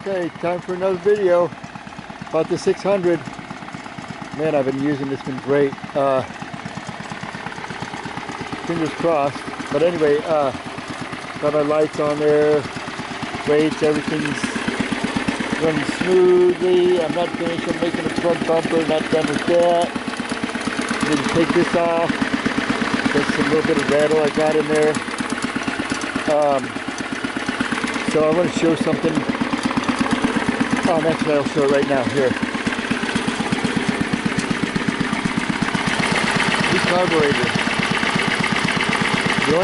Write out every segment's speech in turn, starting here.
Okay, time for another video about the 600. Man, I've been using this, been great. Fingers crossed. But anyway, got our lights on there, weights, everything's running smoothly. I'm not finished, I'm making a front bumper, not done with that. Need to take this off. There's a little bit of rattle I got in there. So I want to show something. Actually, I'll show it right now. Here. This carburetor. The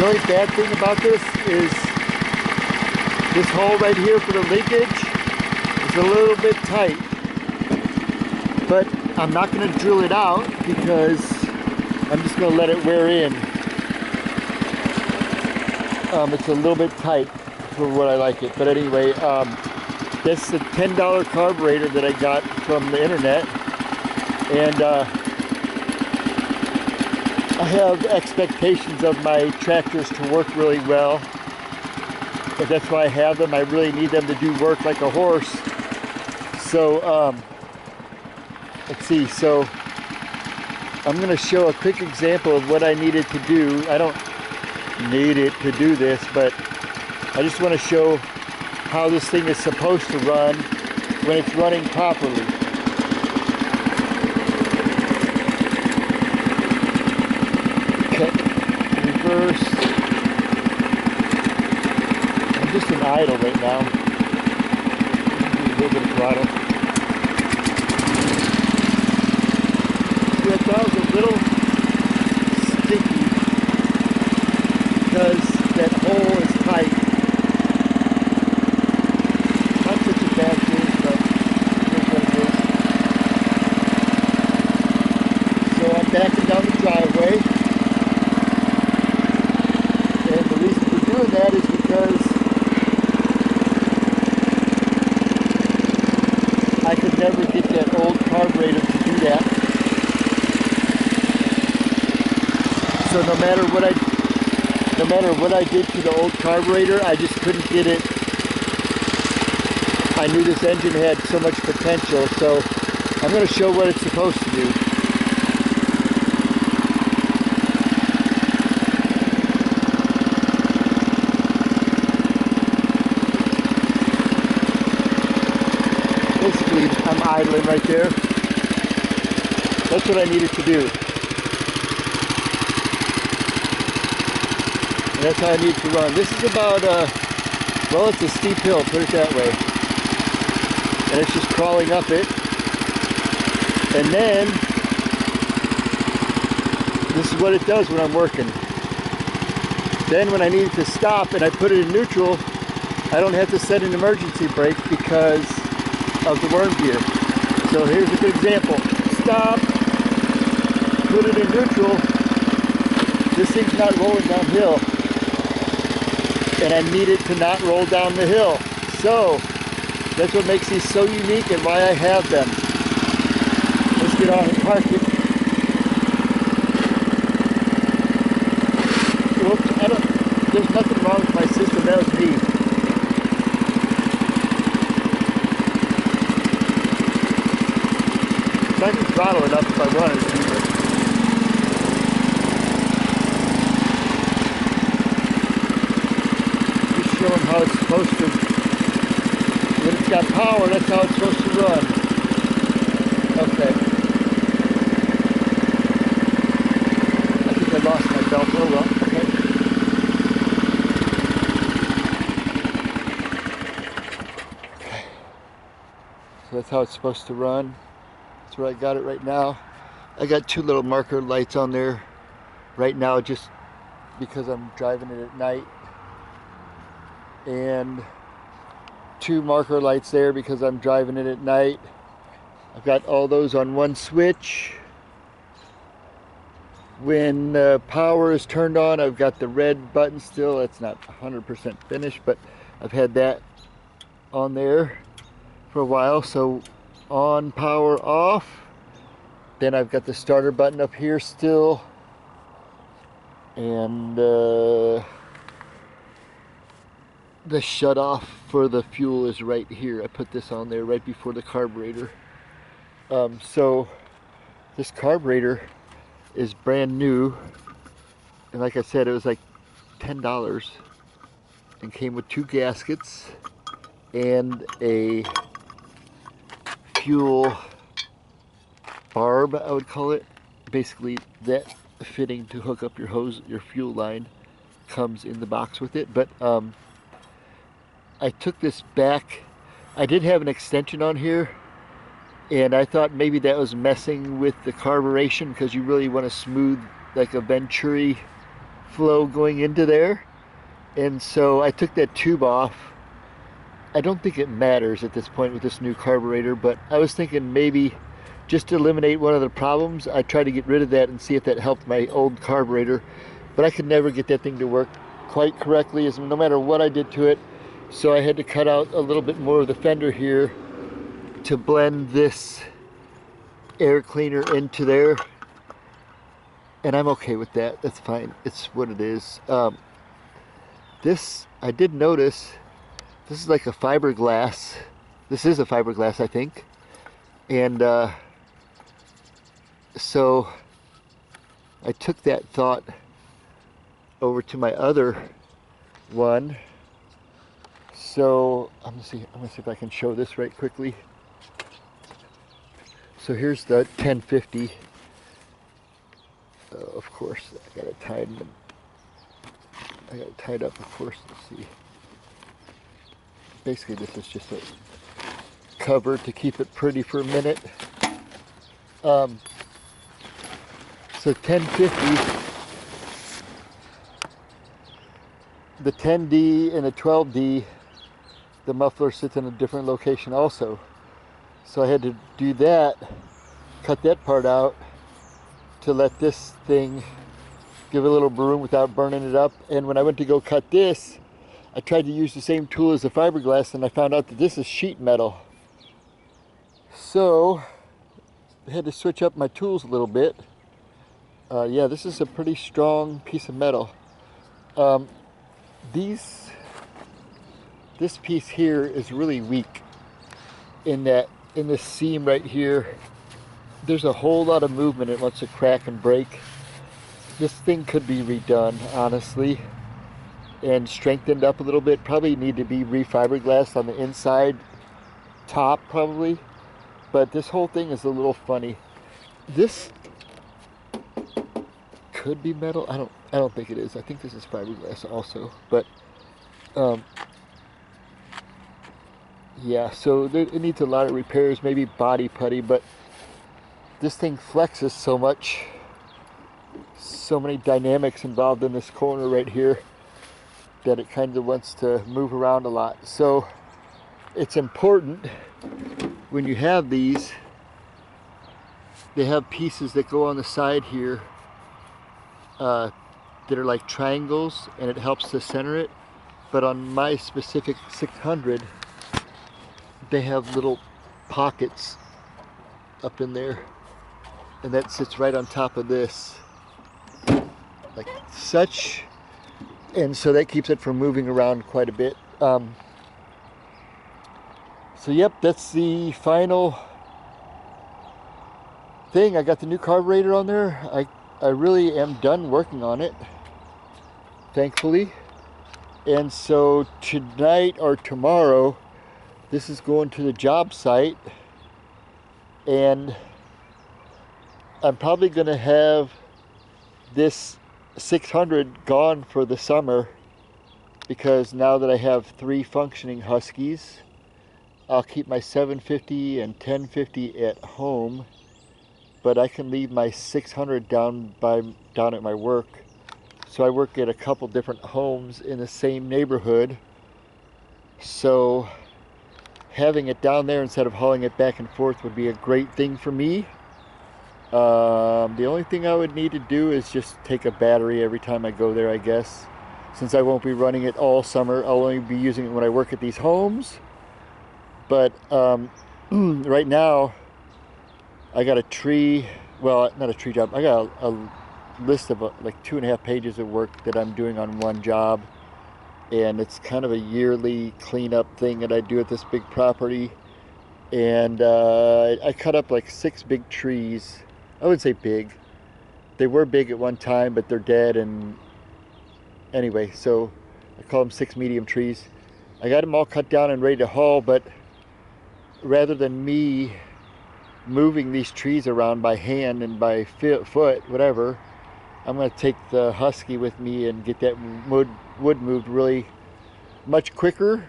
only bad thing about this is this hole right here for the leakage is a little bit tight. But I'm not going to drill it out because I'm just going to let it wear in. It's a little bit tight for what I like it. But anyway, this is a $10 carburetor that I got from the internet, and I have expectations of my tractors to work really well, and that's why I have them. I really need them to do work like a horse. So let's see, so I'm going to show a quick example of what I needed to do. I don't need it to do this, but I just want to show how this thing is supposed to run when it's running properly. Okay, reverse. I'm just in idle right now. A little bit of throttle. See, I thought it was a little sticky because that hole is tight. Backing down the driveway, and the reason for doing that is because I could never get that old carburetor to do that. So no matter what I did to the old carburetor, I just couldn't get it. I knew this engine had so much potential, so I'm going to show what it's supposed to do. Basically, I'm idling right there. That's what I needed to do. And that's how I need to run. This is about, well, it's a steep hill, put it that way. And it's just crawling up it. And then, this is what it does when I'm working. Then when I need it to stop and I put it in neutral, I don't have to set an emergency brake because of the worm gear. So here's a good example. Stop, put it in neutral. This thing's not rolling downhill, and I need it to not roll down the hill. So that's what makes these so unique and why I have them. Let's get on and park it. Whoops, there's nothing wrong with my system, that was me. I can throttle it up if I wanted to, but just showing how it's supposed to. When it's got power, that's how it's supposed to run. Okay. I think I lost my belt. Oh well. Okay. So that's how it's supposed to run. That's where I got it right now. I got two little marker lights on there right now just because I'm driving it at night, and two marker lights there because I'm driving it at night. I've got all those on one switch. When power is turned on, I've got the red button still. It's not 100% finished, but I've had that on there for a while. So on, power, off. Then I've got the starter button up here still, and the shut off for the fuel is right here. I put this on there right before the carburetor. So this carburetor is brand new, and like I said, it was like $10 and came with 2 gaskets and a fuel barb, I would call it. Basically that fitting to hook up your hose, your fuel line, comes in the box with it. But I took this back. I did have an extension on here, and I thought maybe that was messing with the carburation, because you really want to smooth like a Venturi flow going into there. And so I took that tube off. I don't think it matters at this point with this new carburetor, but I was thinking maybe just to eliminate one of the problems, I tried to get rid of that and see if that helped my old carburetor. But I could never get that thing to work quite correctly, as no matter what I did to it. So I had to cut out a little bit more of the fender here to blend this air cleaner into there. And I'm okay with that. That's fine. It's what it is. This, I did notice, this is like a fiberglass. This is a fiberglass, I think. And so I took that thought over to my other one. So I'm gonna see if I can show this right quickly. So here's the 1050. Of course, I got it tied in. I got it tied up, of course. Let's see. Basically, this is just a cover to keep it pretty for a minute. So 1050. The 10D and the 12D, the muffler sits in a different location also. So I had to do that, cut that part out to let this thing give a little room without burning it up. And when I went to go cut this, I tried to use the same tool as the fiberglass, and I found out that this is sheet metal. So I had to switch up my tools a little bit. Yeah, this is a pretty strong piece of metal. This piece here is really weak in that, in this seam right here, there's a whole lot of movement. It wants to crack and break. This thing could be redone, honestly, and strengthened up a little bit. Probably need to be refiberglassed on the inside top, probably. But this whole thing is a little funny. This could be metal. I don't think it is. I think this is fiberglass also. But yeah, so it needs a lot of repairs, maybe body putty, but this thing flexes so much. So many dynamics involved in this corner right here that it kind of wants to move around a lot. So it's important when you have these, they have pieces that go on the side here that are like triangles, and it helps to center it. But on my specific 600, they have little pockets up in there, and that sits right on top of this, like such, and so that keeps it from moving around quite a bit. So yep, that's the final thing. I got the new carburetor on there. I really am done working on it, thankfully. And so tonight or tomorrow, this is going to the job site, and I'm probably going to have this 600 gone for the summer, because now that I have 3 functioning Huskies, I'll keep my 750 and 1050 at home, but I can leave my 600 down at my work. So I work at a couple different homes in the same neighborhood, so having it down there instead of hauling it back and forth would be a great thing for me. The only thing I would need to do is just take a battery every time I go there, I guess. Since I won't be running it all summer, I'll only be using it when I work at these homes. But right now, I got a tree, well, not a tree job, I got a list of like 2.5 pages of work that I'm doing on one job. and it's kind of a yearly cleanup thing that I do at this big property. And I cut up like 6 big trees. I wouldn't say big. They were big at one time, but they're dead. And anyway, so I call them 6 medium trees. I got them all cut down and ready to haul, but rather than me moving these trees around by hand and by foot, whatever, I'm going to take the Husky with me and get that wood moved really much quicker.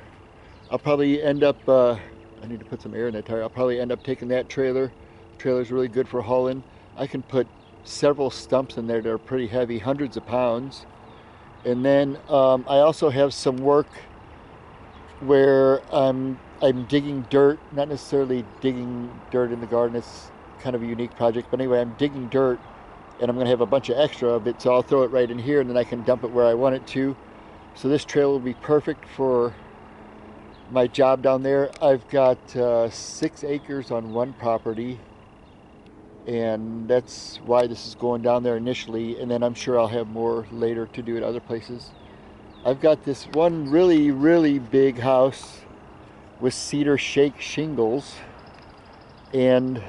I'll probably end up, I need to put some air in that tire. I'll probably end up taking that trailer. The trailer's really good for hauling. I can put several stumps in there that are pretty heavy, hundreds of pounds. And then I also have some work where I'm digging dirt, not necessarily digging dirt in the garden. It's kind of a unique project, but anyway, I'm digging dirt, and I'm going to have a bunch of extra of it, so I'll throw it right in here, and then I can dump it where I want it to. So this trailer will be perfect for my job down there. I've got 6 acres on one property, and that's why this is going down there initially, and then I'm sure I'll have more later to do at other places. I've got this one really, really big house with cedar shake shingles, and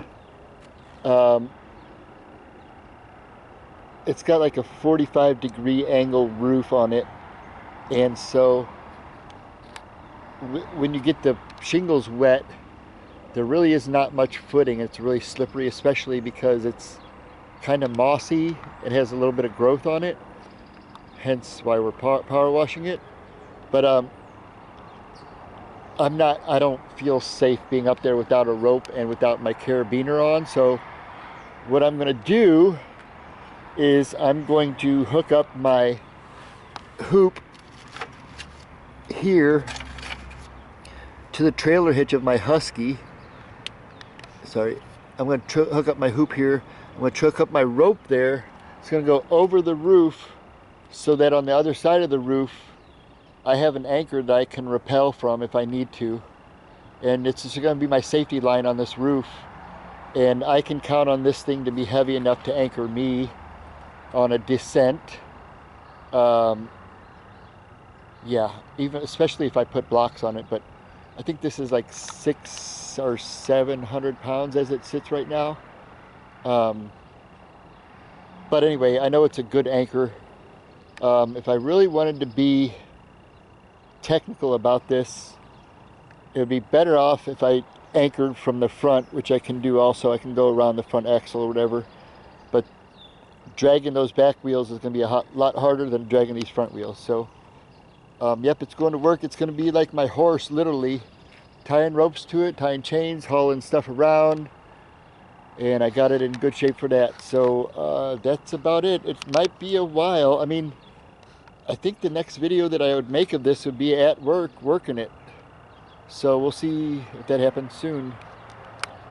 it's got like a 45-degree angle roof on it, and so when you get the shingles wet, there really is not much footing. It's really slippery, especially because it's kind of mossy. It has a little bit of growth on it, hence why we're power washing it. But I don't feel safe being up there without a rope and without my carabiner on. So what I'm going to do is I'm going to hook up my hoop here to the trailer hitch of my Husky. Sorry, I'm going to hook up my hoop here. I'm going to hook up my rope there. It's going to go over the roof so that on the other side of the roof I have an anchor that I can rappel from if I need to. And it's just going to be my safety line on this roof. And I can count on this thing to be heavy enough to anchor me on a descent. Yeah, even especially if I put blocks on it. But I think this is like 600 or 700 pounds as it sits right now. But anyway, I know it's a good anchor. If I really wanted to be technical about this, it would be better off if I anchored from the front, which I can do also. I can go around the front axle or whatever, but dragging those back wheels is going to be a lot harder than dragging these front wheels. So yep, it's going to work. It's going to be like my horse, literally tying ropes to it, tying chains, hauling stuff around, and I got it in good shape for that. So that's about it. It might be a while. I mean, I think the next video that I would make of this would be at work, working it. So we'll see if that happens soon.